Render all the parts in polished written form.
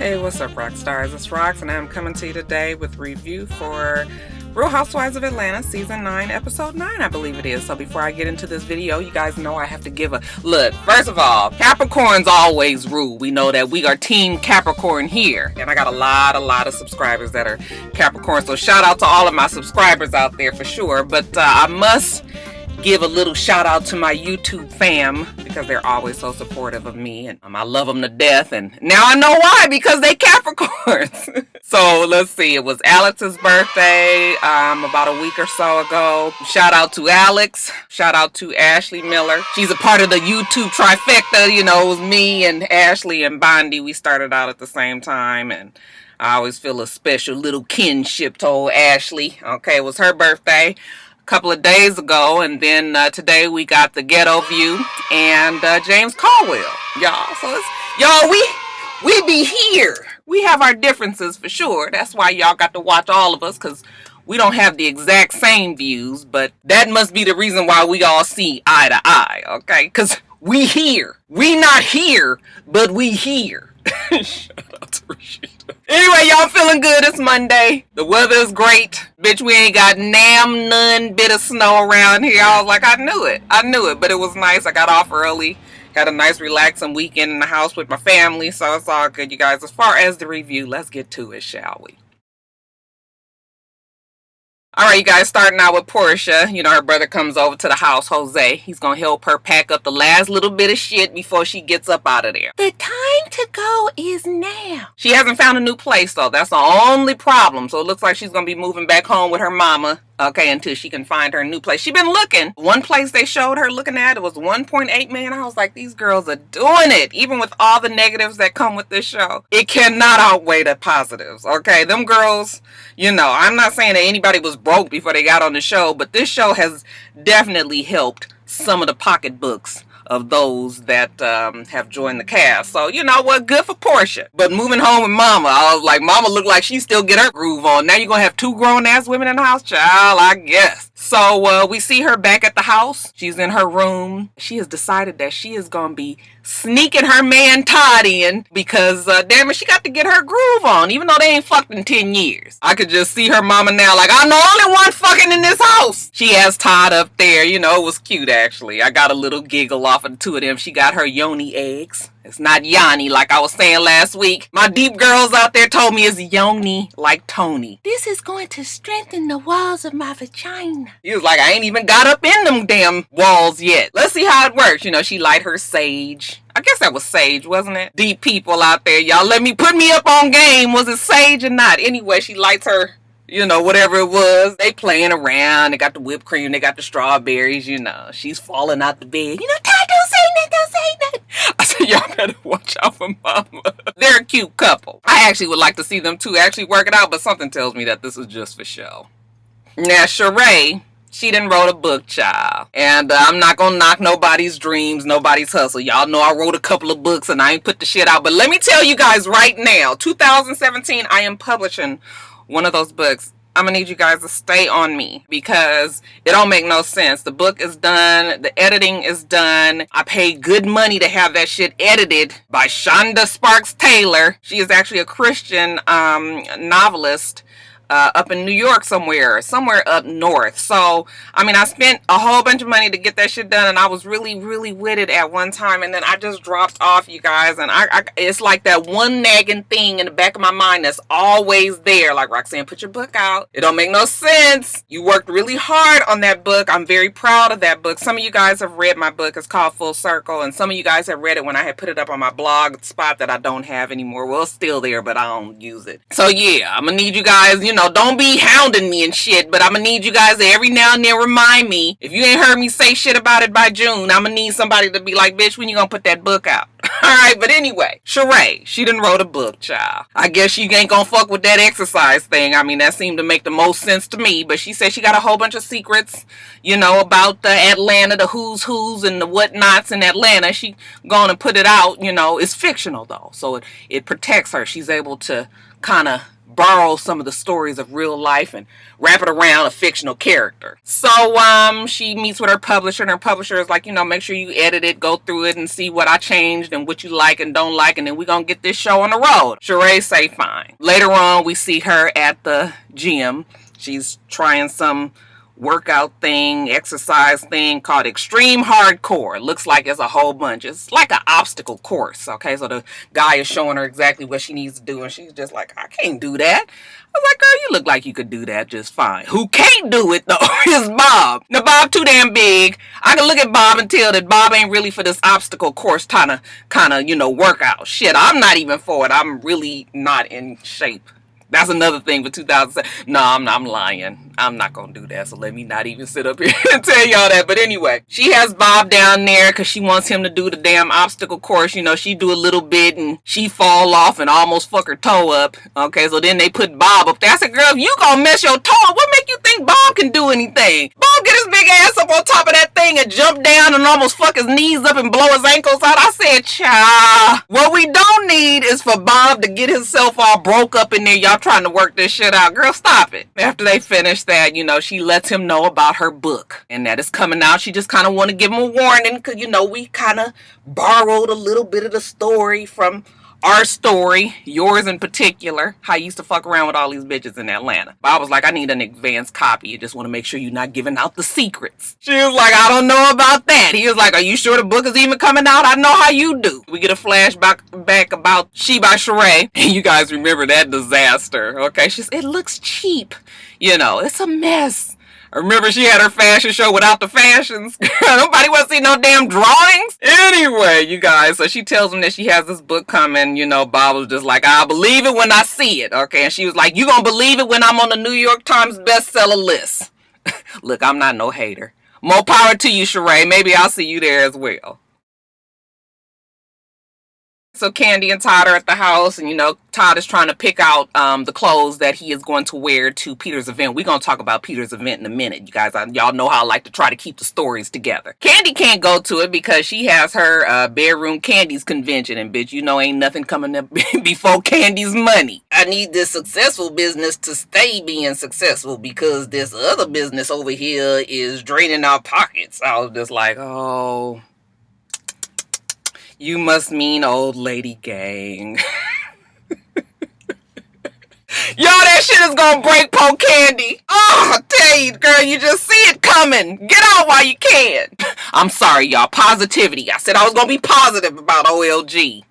Hey, what's up, Roxstars? It's Rox, and I'm coming to you today with review for Real Housewives of Atlanta, Season 9, Episode 9, I believe it is. So before I get into this video, you guys know I have to give a look. First of all, Capricorns always rule. We know that we are Team Capricorn here. And I got a lot of subscribers that are Capricorn. So shout out to all of my subscribers out there for sure. But I must give a little shout out to my YouTube fam because they're always so supportive of me, and I love them to death, and now I know why, because they Capricorns. So let's see, it was Alex's birthday about a week or so ago. Shout out to Alex, shout out to Ashley Miller. She's a part of the YouTube trifecta. You know, it was me and Ashley and Kandi. We started out at the same time, and I always feel a special little kinship to old Ashley. Okay, it was her birthday couple of days ago, and then today we got the ghetto view and James Caldwell, y'all. So it's, y'all, we be here. We have our differences for sure. That's why y'all got to watch all of us, because we don't have the exact same views, but that must be the reason why we all see eye to eye, okay? Because we here. We not here, but we here. Shout out to Rashida. Anyway, y'all, feeling good. It's Monday. The weather is great. Bitch, we ain't got none bit of snow around here. I was like, I knew it, but it was nice. I got off early. Had a nice relaxing weekend in the house with my family, so it's all good, you guys. As far as the review, let's get to it, shall we? Alright, you guys, starting out with Porsha. You know, her brother comes over to the house, Jose. He's gonna help her pack up the last little bit of shit before she gets up out of there. The time to go is now. She hasn't found a new place, though. That's the only problem. So it looks like she's gonna be moving back home with her mama, okay, until she can find her new place. She been looking. One place they showed her looking at, it was 1.8 million. I was like, these girls are doing it. Even with all the negatives that come with this show, it cannot outweigh the positives, okay? Them girls, you know, I'm not saying that anybody was broke before they got on the show, but this show has definitely helped some of the pocketbooks of those that have joined the cast. So, you know what? Good for Porsha. But moving home with Mama, I was like, Mama looked like she still get her groove on. Now you're going to have two grown-ass women in the house? Child, I guess. So, we see her back at the house. She's in her room. She has decided that she is going to be sneaking her man Todd in because, damn it, she got to get her groove on, even though they ain't fucked in 10 years. I could just see her mama now like, I'm the only one fucking in this house. She has Todd up there. You know, it was cute, actually. I got a little giggle off of the two of them. She got her yoni eggs. It's not Yanni like I was saying last week. My deep girls out there told me it's yoni like Tony. This is going to strengthen the walls of my vagina. He was like, I ain't even got up in them damn walls yet. Let's see how it works. You know, she light her sage. I guess that was sage, wasn't it? Deep people out there, y'all, put me up on game. Was it sage or not? Anyway, she lights her, you know, whatever it was. They playing around. They got the whipped cream. They got the strawberries, you know. She's falling out the bed. You know, Todd, don't say nothing, don't say nothing. I said, y'all better watch out for Mama. They're a cute couple. I actually would like to see them two actually work it out, but something tells me that this is just for show. Now, Shereé, she done wrote a book, child. And I'm not gonna knock nobody's dreams, nobody's hustle. Y'all know I wrote a couple of books and I ain't put the shit out. But let me tell you guys right now, 2017, I am publishing one of those books. I'm gonna need you guys to stay on me because it don't make no sense. The book is done. The editing is done. I paid good money to have that shit edited by Shonda Sparks Taylor. She is actually a Christian novelist up in New York somewhere up north. So, I mean, I spent a whole bunch of money to get that shit done, and I was really with it at one time, and then I just dropped off, you guys, and it's like that one nagging thing in the back of my mind that's always there, like, Roxanne, put your book out. It don't make no sense. You worked really hard on that book. I'm very proud of that book. Some of you guys have read my book. It's called Full Circle, and some of you guys have read it when I had put it up on my blog spot that I don't have anymore. Well, it's still there, but I don't use it. So, yeah, I'm gonna need you guys, you know, don't be hounding me and shit, but I'm gonna need you guys to every now and then remind me. If you ain't heard me say shit about it by June, I'm gonna need somebody to be like, bitch, when you gonna put that book out? Alright, but anyway, Shereé, she done wrote a book, child. I guess she ain't gonna fuck with that exercise thing. I mean, that seemed to make the most sense to me, but she said she got a whole bunch of secrets, you know, about the Atlanta, the who's and the whatnots in Atlanta. She gonna put it out, you know. It's fictional, though, so it protects her. She's able to kind of borrow some of the stories of real life and wrap it around a fictional character. So she meets with her publisher, and her publisher is like, make sure you edit it, go through it, and see what I changed and what you like and don't like, and then we're gonna get this show on the road. Shereé say fine. Later on, we see her at the gym. She's trying some workout thing, exercise thing called extreme hardcore. It looks like it's a whole bunch. It's like an obstacle course. Okay, so the guy is showing her exactly what she needs to do, and she's just like, I can't do that. I was like, girl, you look like you could do that just fine. Who can't do it though is Bob. Now Bob too damn big. I can look at Bob and tell that Bob ain't really for this obstacle course kind of workout. Shit, I'm not even for it. I'm really not in shape. That's another thing for 2007. No, I'm lying. I'm not going to do that. So let me not even sit up here and tell y'all that. But anyway, she has Bob down there because she wants him to do the damn obstacle course. She do a little bit and she fall off and almost fuck her toe up. Okay, so then they put Bob up there. I said, girl, if you going to mess your toe up, what make you think Bob can do anything? Bob get his big ass up on top of that thing and jump down and almost fuck his knees up and blow his ankles out. I said, child, what we don't need is for Bob to get himself all broke up in there. Y'all trying to work this shit out. Girl, stop it. After they finish that, she lets him know about her book and that it's coming out. She just kind of want to give him a warning because, we kind of borrowed a little bit of the story from our story, yours in particular, how you used to fuck around with all these bitches in Atlanta. But I was like, I need an advanced copy. You just want to make sure you're not giving out the secrets. She was like, I don't know about that. He was like, are you sure the book is even coming out? I know how you do. We get a flashback back about She by Shereé. And you guys remember that disaster. Okay, it looks cheap. It's a mess. Remember she had her fashion show without the fashions? Nobody want to see no damn drawings? Anyway, you guys, so she tells him that she has this book coming. Bob was just like, I'll believe it when I see it. Okay, and she was like, you gonna believe it when I'm on the New York Times bestseller list? Look, I'm not no hater. More power to you, Shereé. Maybe I'll see you there as well. So Kandi and Todd are at the house, and Todd is trying to pick out the clothes that he is going to wear to Peter's event. We're going to talk about Peter's event in a minute. You guys, y'all know how I like to try to keep the stories together. Kandi can't go to it because she has her bedroom Kandi's convention, and bitch, ain't nothing coming up before Kandi's money. I need this successful business to stay being successful because this other business over here is draining our pockets. I was just like, oh... You must mean old lady gang. Yo, that shit is gonna break poor Kandi. Oh, I tell you, girl, you just see it coming. Get out while you can. I'm sorry, y'all. Positivity. I said I was gonna be positive about OLG.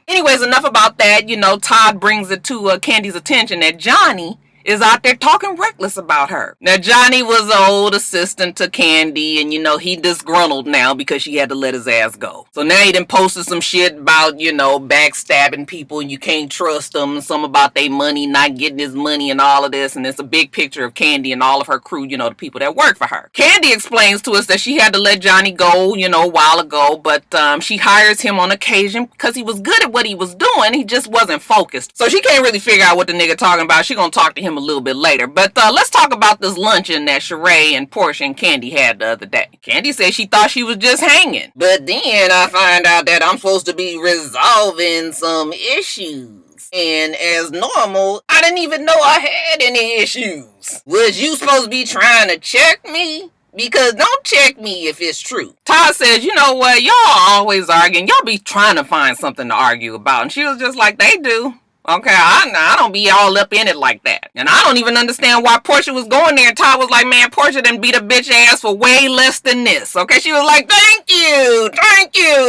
Anyways, enough about that. Todd brings it to Kandi's attention that Johnny is out there talking reckless about her. Now, Johnny was an old assistant to Kandi, and, he disgruntled now because she had to let his ass go. So now he done posted some shit about, backstabbing people and you can't trust them, some about their money, not getting his money and all of this, and it's a big picture of Kandi and all of her crew, the people that work for her. Kandi explains to us that she had to let Johnny go, a while ago, but she hires him on occasion because he was good at what he was doing, he just wasn't focused. So she can't really figure out what the nigga talking about. She gonna talk to him a little bit later. But let's talk about this luncheon that Shereé and Porsha and Kandi had the other day. Kandi said she thought she was just hanging. But then I find out that I'm supposed to be resolving some issues. And as normal, I didn't even know I had any issues. Was you supposed to be trying to check me? Because don't check me if it's true. Todd says, you know what? Y'all always arguing. Y'all be trying to find something to argue about. And she was just like, they do. Okay, I don't be all up in it like that. And I don't even understand why Porsha was going there. And Todd was like, man, Porsha done beat a bitch ass for way less than this. Okay, she was like, thank you.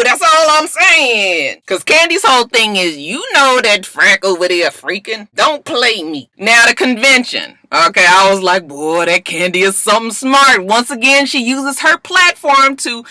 That's all I'm saying. Because Kandi's whole thing is, that Frank over there freaking. Don't play me. Now the convention. Okay, I was like, boy, that Kandi is something smart. Once again, she uses her platform to,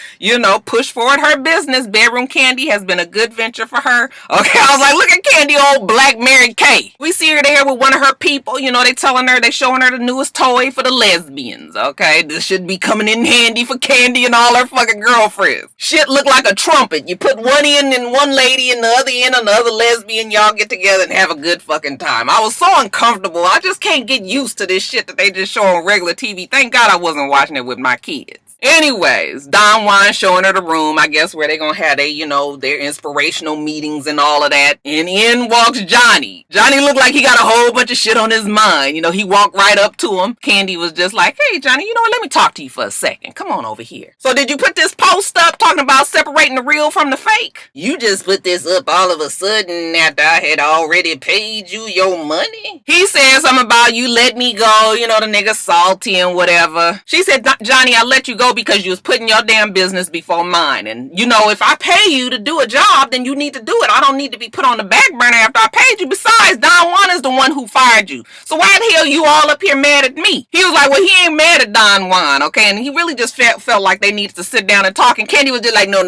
push forward her business. Bedroom Kandi has been a good venture for her. Okay, I was like, look at Kandi, old black Mary Kay. We see her there with one of her people. They showing her the newest toy for the lesbians. Okay, this should be coming in handy for Kandi and all her fucking girlfriends. Shit look like a trumpet. You put one in and one lady and the other in and the other lesbian. Y'all get together and have a good fucking time. I was so uncomfortable. I just can't get used to this shit that they just show on regular TV. Thank God I wasn't watching it with my kids. Anyways, Don Juan showing her the room, I guess, where they're gonna have their inspirational meetings and all of that. And in walks Johnny. Johnny looked like he got a whole bunch of shit on his mind. He walked right up to him. Kandi was just like, hey, Johnny, you know what? Let me talk to you for a second. Come on over here. So did you put this post up talking about separating the real from the fake? You just put this up all of a sudden after I had already paid you your money? He said something about you let me go, the nigga salty and whatever. She said, Johnny, I let you go because you was putting your damn business before mine. And, if I pay you to do a job, then you need to do it. I don't need to be put on the back burner after I paid you. Besides, Don Juan is the one who fired you. So why the hell you all up here mad at me? He was like, well, he ain't mad at Don Juan, okay? And he really just felt like they needed to sit down and talk. And Kandi was just like, no.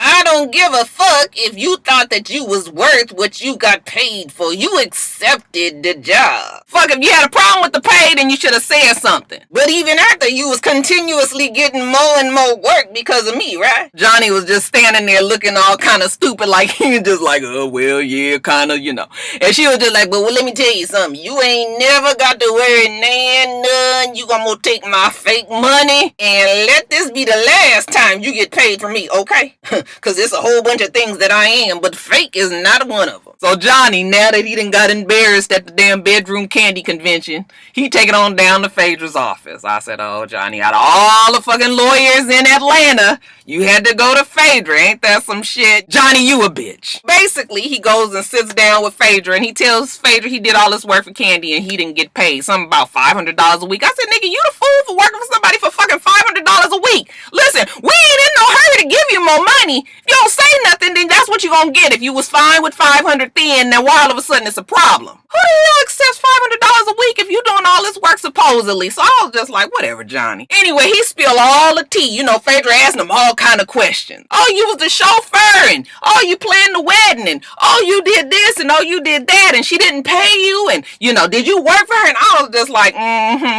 I don't give a fuck if you thought that you was worth what you got paid for. You accepted the job. Fuck, if you had a problem with the pay, then you should have said something. But even after, you was continuously getting more and more work because of me, right? Johnny was just standing there looking all kind of stupid, like he was just like, oh, well, yeah, kind of, And she was just like, but well, let me tell you something. You ain't never got to worry none. You gonna take my fake money and let this be the last time you get paid for me, okay? Because it's a whole bunch of things that I am, but fake is not one of them. So Johnny, now that he done got embarrassed at the damn bedroom candy convention, he taking on down to Phaedra's office. I said, oh, Johnny, out of all the fucking lawyers in Atlanta, you had to go to Phaedra. Ain't that some shit? Johnny, you a bitch. Basically, he goes and sits down with Phaedra and he tells Phaedra he did all this work for Kandi and he didn't get paid. Something about $500 a week. I said, nigga, you the fool for working for somebody for fucking $500 a week. Listen, we ain't in no hurry to give you more money. If you don't say nothing, then that's what you gonna get. If you was fine with $500 then, now why all of a sudden it's a problem? Who the hell accepts $500 a week if you doing all this work supposedly? So I was just like, whatever, Johnny. Anyway, he spilled all the tea. Phaedra asked him all kind of questions. Oh, you was the chauffeur, and oh, you planned the wedding, and oh, you did this, and oh, you did that, and she didn't pay you, and did you work for her? And I was just like,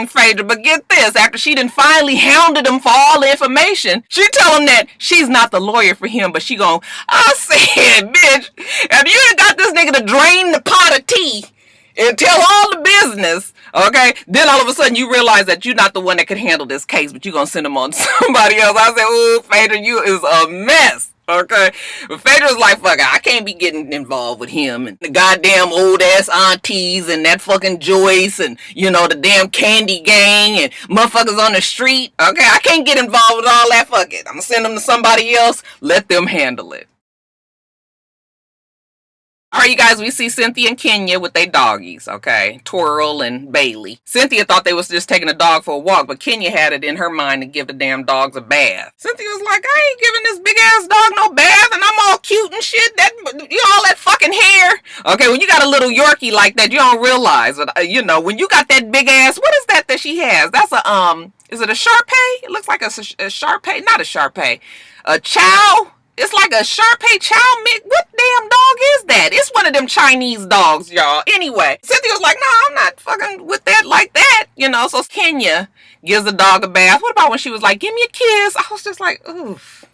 Phaedra, but get this, after she done finally hounded him for all the information, she tell him that she's not the lawyer for him, but she I said, bitch, if you done got this nigga to drain the pot of tea and tell all the business, okay, then all of a sudden you realize that you're not the one that could handle this case, but you're going to send him on to somebody else. I said, ooh, Phaedra, you is a mess. Okay, but Phaedra's like, fuck, I can't be getting involved with him and the goddamn old ass aunties and that fucking Joyce and the damn Kandi gang and motherfuckers on the street. Okay, I can't get involved with all that. Fuck it, I'm gonna send them to somebody else. Let them handle it. Alright, you guys, we see Cynthia and Kenya with their doggies, okay? Twirl and Bailey. Cynthia thought they was just taking a dog for a walk, but Kenya had it in her mind to give the damn dogs a bath. Cynthia was like, I ain't giving this big ass dog no bath, and I'm all cute and shit. All that fucking hair. Okay, when you got a little Yorkie like that, you don't realize, but when you got that big ass, what is that she has? That's a, is it a Shar-Pei? It looks like a Shar-Pei, not a Shar-Pei. A Chow? It's like a Shar-Pei Chow mix. What damn dog is that? It's one of them Chinese dogs, y'all. Anyway, Cynthia was like, no, I'm not fucking with that like that. So Kenya gives the dog a bath. What about when she was like, give me a kiss? I was just like, oof.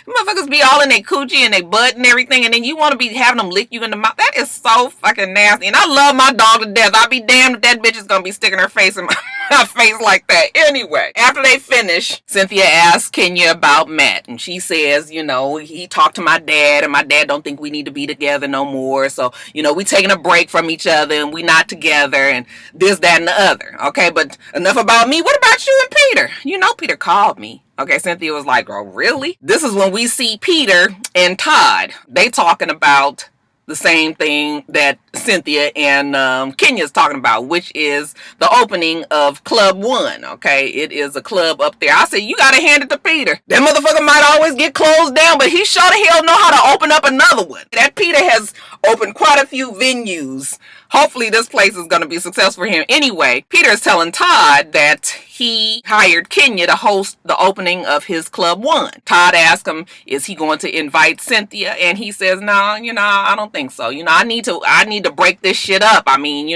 Motherfuckers be all in their coochie and their butt and everything, and then you want to be having them lick you in the mouth. That is so fucking nasty. And I love my dog to death. I'll be damned if that bitch is gonna be sticking her face in my face like that. Anyway, after they finish, Cynthia asks Kenya about Matt, and she says, he talked to my dad, and my dad don't think we need to be together no more. So, we taking a break from each other, and we not together, and this, that, and the other. Okay, but enough about me. What about you and Peter? Peter called me. Okay, Cynthia was like, oh, really? This is when we see Peter and Todd. They talking about the same thing that Cynthia and Kenya's talking about, which is the opening of Club 1, okay? It is a club up there. I said, you gotta hand it to Peter. That motherfucker might always get closed down, but he sure the hell know how to open up another one. That Peter has opened quite a few venues. Hopefully this place is going to be successful for him. Anyway, Peter is telling Todd that he hired Kenya to host the opening of his Club 1. Todd asked him, is he going to invite Cynthia? And he says, no, I don't think so. I need to break this shit up. I mean,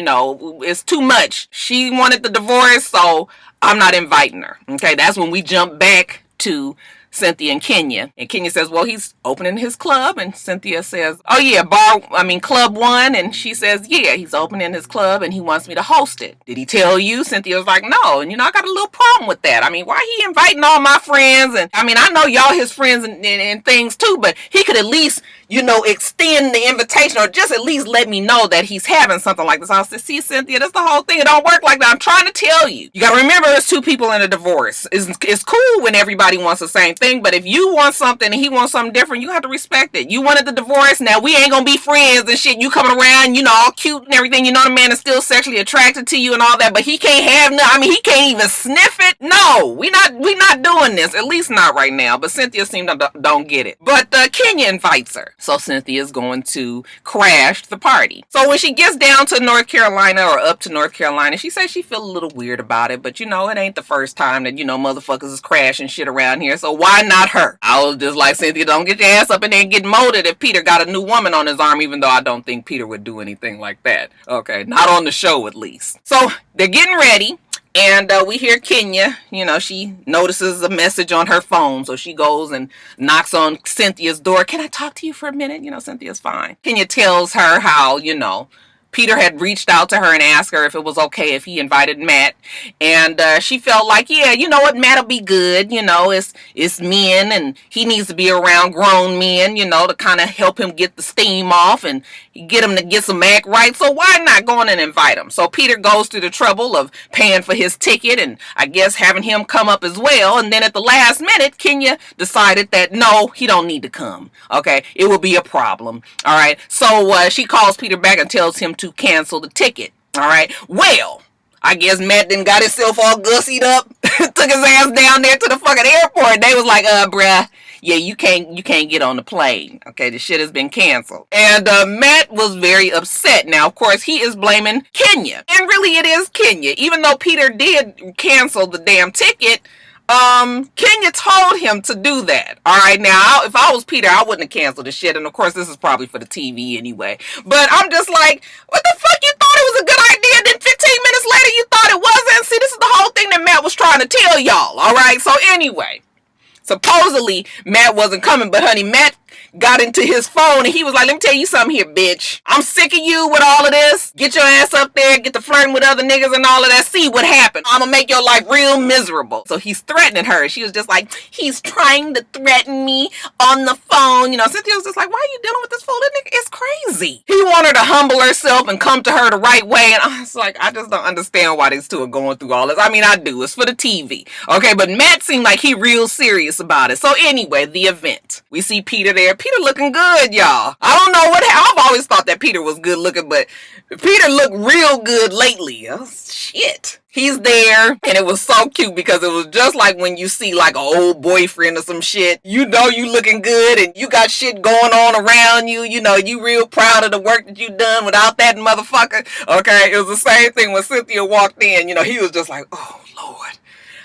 it's too much. She wanted the divorce, so I'm not inviting her. Okay, that's when we jump back to Cynthia and Kenya. And Kenya says, well, he's opening his club. And Cynthia says, oh yeah, Club 1. And she says, yeah, he's opening his club and he wants me to host it. Did he tell you? Cynthia was like, no. And I got a little problem with that. I mean, why he inviting all my friends? And I mean, I know y'all his friends and things too, but he could at least, extend the invitation or just at least let me know that he's having something like this. I said, see, Cynthia, that's the whole thing. It don't work like that. I'm trying to tell you. You got to remember, it's two people in a divorce. It's cool when everybody wants the same thing, but if you want something and he wants something different, you have to respect it. You wanted the divorce. Now we ain't going to be friends and shit. You coming around, all cute and everything. The man is still sexually attracted to you and all that, but he can't have he can't even sniff it. No, we not doing this. At least not right now. But Cynthia seemed to don't get it. But Kenya invites her. So Cynthia is going to crash the party. So when she gets down to North Carolina or up to North Carolina, she says she feels a little weird about it. But it ain't the first time that, motherfuckers is crashing shit around here. So why not her? I was just like, Cynthia, don't get your ass up in there and get molded if Peter got a new woman on his arm, even though I don't think Peter would do anything like that. Okay, not on the show at least. So they're getting ready. And we hear Kenya, she notices a message on her phone. So she goes and knocks on Cynthia's door. Can I talk to you for a minute? Cynthia's fine. Kenya tells her how, Peter had reached out to her and asked her if it was okay if he invited Matt. And she felt like, yeah, you know what, Matt'll be good. It's men and he needs to be around grown men, to kind of help him get the steam off and get him to get some act right. So why not go on and invite him? So Peter goes through the trouble of paying for his ticket and I guess having him come up as well. And then at the last minute, Kenya decided that no, he don't need to come. Okay, it will be a problem. All right. So she calls Peter back and tells him to cancel the ticket. All right. Well, I guess Matt then got himself all gussied up, took his ass down there to the fucking airport. And they was like, bruh, yeah, you can't get on the plane. Okay, the shit has been canceled. And Matt was very upset. Now, of course, he is blaming Kenya. And really it is Kenya. Even though Peter did cancel the damn ticket, Kenya told him to do that. All right, now, if I was Peter, I wouldn't have canceled the shit. And of course, this is probably for the TV anyway. But I'm just like, what the fuck? You thought it was a good idea, then 15 minutes later, you thought it wasn't? See, this is the whole thing that Matt was trying to tell y'all. All right, so anyway, supposedly, Matt wasn't coming, but honey, Matt got into his phone and he was like, let me tell you something here, bitch. I'm sick of you with all of this. Get your ass up there, get to flirting with other niggas and all of that. See what happens. I'm gonna make your life real miserable. So he's threatening her. She was just like, he's trying to threaten me on the phone. Cynthia was just like, why are you dealing with this fool? That nigga is crazy. He wanted her to humble herself and come to her the right way. And I was like, I just don't understand why these two are going through all this. I mean, I do. It's for the TV. Okay, but Matt seemed like he real serious about it. So anyway, the event. We see Peter there. Peter looking good, y'all. I don't know I've always thought that Peter was good looking, but Peter looked real good lately. Oh, shit. He's there, and it was so cute because it was just like when you see like an old boyfriend or some shit. You looking good, and you got shit going on around you. You real proud of the work that you done without that motherfucker. Okay, it was the same thing when Cynthia walked in. He was just like, oh, Lord.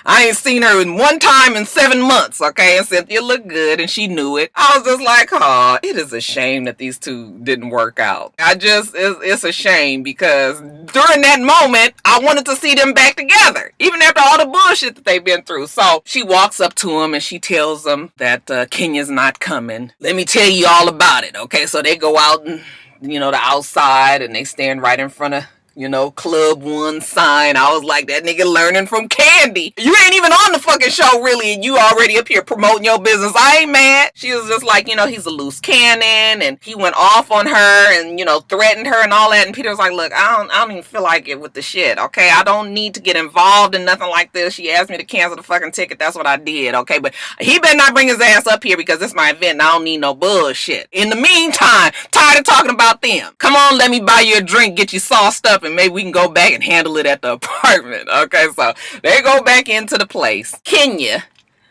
I ain't seen her in one time in 7 months, okay? And Cynthia looked good, and she knew it. I was just like, oh, it is a shame that these two didn't work out. It's a shame because during that moment, I wanted to see them back together, even after all the bullshit that they've been through. So she walks up to him, and she tells him that Kenya's not coming. Let me tell you all about it, okay? So they go out and, the outside, and they stand right in front of Club 1 sign. I was like, that nigga learning from Kandi. You ain't even on the fucking show, really, and you already up here promoting your business. I ain't mad. She was just like, he's a loose cannon, and he went off on her and, threatened her and all that. And Peter was like, look, I don't even feel like it with the shit, okay? I don't need to get involved in nothing like this. She asked me to cancel the fucking ticket. That's what I did, okay? But he better not bring his ass up here because it's my event and I don't need no bullshit. In the meantime, tired of talking about them. Come on, let me buy you a drink, get you sauced up, and maybe we can go back and handle it at the apartment. Okay, so they go back into the place. Kenya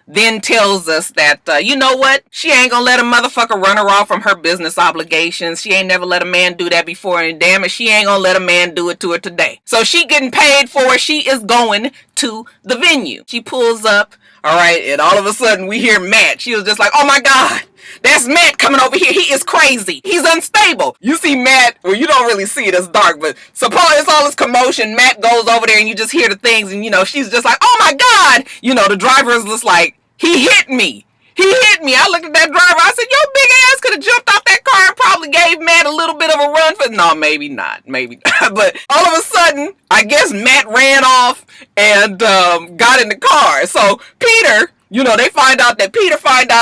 then tells us that, you know what? She ain't gonna let a motherfucker run her off from her business obligations. She ain't never let a man do that before, and damn it, she ain't gonna let a man do it to her today. So she getting paid for it. She is going to the venue. She pulls up, all right, and all of a sudden we hear Matt. She was just like, oh my God. That's Matt coming over here. He is crazy. He's unstable. You see Matt, well, you don't really see it. It's dark, but suppose it's all this commotion. Matt goes over there and you just hear the things and, she's just like, oh my God. The driver is just like, he hit me. He hit me. I looked at that driver. I said, your big ass could have jumped out that car and probably gave Matt a little bit of a run for... No, maybe not. Maybe not. But all of a sudden, I guess Matt ran off and got in the car. So Peter... You know, Peter find out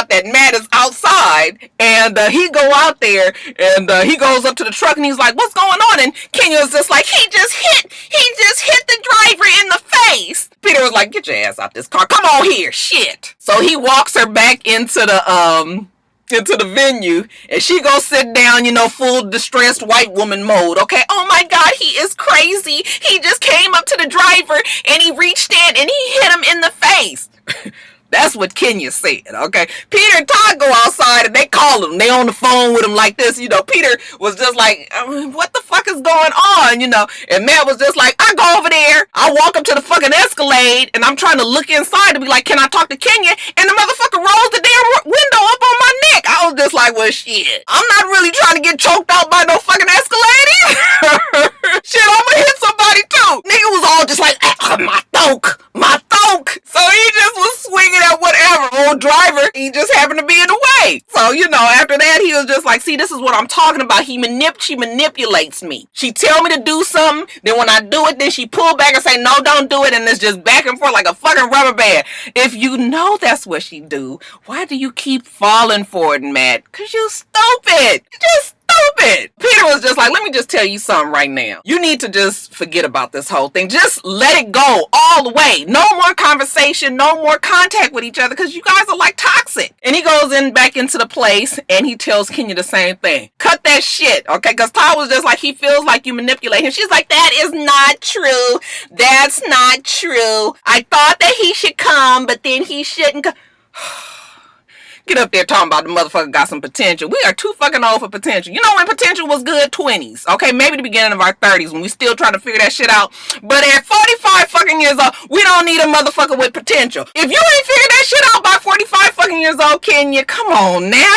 that Matt is outside, and he go out there, and he goes up to the truck, and he's like, what's going on? And Kenya's just like, he just hit the driver in the face. Peter was like, get your ass out this car. Come on here, shit. So he walks her back into the venue, and she goes sit down, you know, full distressed white woman mode. Okay, oh my God, he is crazy. He just came up to the driver, and he reached in, and he hit him in the face. That's what Kenya said, okay? Peter and Todd go outside and they call him. They on the phone with him like this, you know. Peter was just like, what the fuck is going on, you know? And Matt was just like, I go over there. I walk up to the fucking Escalade and I'm trying to look inside to be like, can I talk to Kenya? And the motherfucker rolls the damn window up on my neck. I was just like, well, shit. I'm not really trying to get choked out by no fucking Escalade either. Shit, I'm gonna hit somebody too. Nigga was all just like, my thonk. So he just was swinging at whatever. Old driver, he just happened to be in the way. So, you know, after that, he was just like, see, this is what I'm talking about. She manipulates me. She tell me to do something. Then when I do it, then she pull back and say, no, don't do it. And it's just back and forth like a fucking rubber band. If you know that's what she do, why do you keep falling for it, Matt? Because you stupid. You just stupid. Peter was just like, let me just tell you something right now. You need to just forget about this whole thing. Just let it go all the way. No more conversation, no more contact with each other because you guys are like toxic. And he goes back into the place and he tells Kenya the same thing. Cut that shit, okay? Because Todd was just like, he feels like you manipulate him. She's like, that is not true. That's not true. I thought that he should come, but then he shouldn't come. Get up there talking about the motherfucker got some potential. We are too fucking old for potential. You know when potential was good? 20s. Okay, maybe the beginning of our 30s when we still trying to figure that shit out. But at 45 fucking years old, we don't need a motherfucker with potential. If you ain't figured that shit out by 45 fucking years old, Kenya, come on now.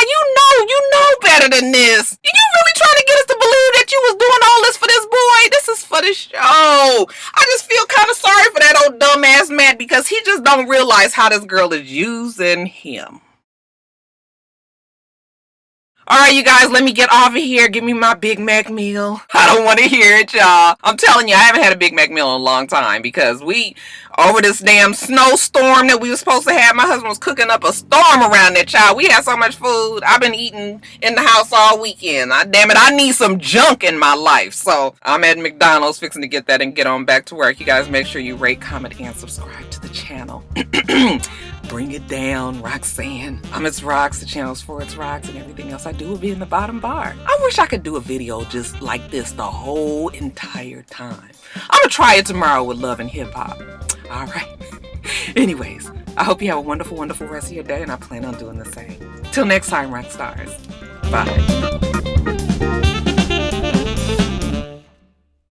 You know better than this. You really trying to get us to believe that you was doing all this for this boy? This is for the show. I just feel kind of sorry for that old dumbass Matt because he just don't realize how this girl is using him. All right, you guys, let me get off of here. Give me my Big Mac meal. I don't want to hear it, y'all. I'm telling you, I haven't had a Big Mac meal in a long time because over this damn snowstorm that we were supposed to have, my husband was cooking up a storm around that, child. We had so much food. I've been eating in the house all weekend. Damn it, I need some junk in my life. So I'm at McDonald's fixing to get that and get on back to work. You guys make sure you rate, comment, and subscribe to the channel. Bring it down, Roxanne. I'm itsrox. The channel's for itsrox, and everything else I do will be in the bottom bar. I wish I could do a video just like this the whole entire time. I'm gonna try it tomorrow with love and hip hop. All right. Anyways, I hope you have a wonderful, wonderful rest of your day, and I plan on doing the same. Till next time, Roxstars. Bye.